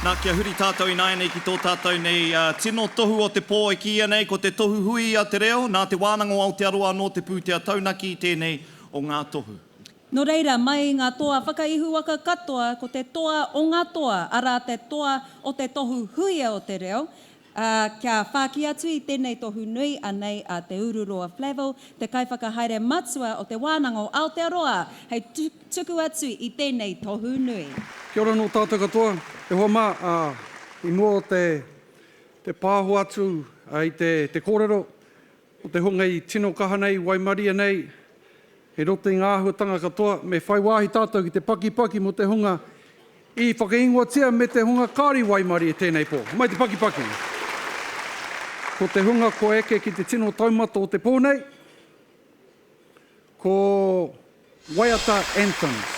Nā kia huri tātou i nai nei ki tō tātou nei tino tohu o te pō e kia nei ko te tohu Huia te reo, nā te wānanga o Aotearoa no te pūtea taunaki i tēnei o ngā tohu. No reira, mai ngā toa whakaihu waka katoa ko te toa o ngā toa, ara te toa o te tohu Huia o te reo. Kia whāki atu i tēnei tohu nui anei a te ururoa Flavel, te kaiwhakahaere matua o te wānanga o Aotearoa, hei tuku atu i tēnei tohu nui. Kia ora no tātou katoa, e hoa mā, i mua o te pāho atu i te kōrero, o te hunga i tino kaha nei, Waimaria nei, he roto i ngā ahuatanga katoa, me whai wāhi tātou ki te paki mo te hunga i whakaingoatia me te hunga kāri Waimaria tēnei pō, mai te paki. Ko te hunga ko eke ki te tino taumata o te pōnei, ko Waiata Anthems.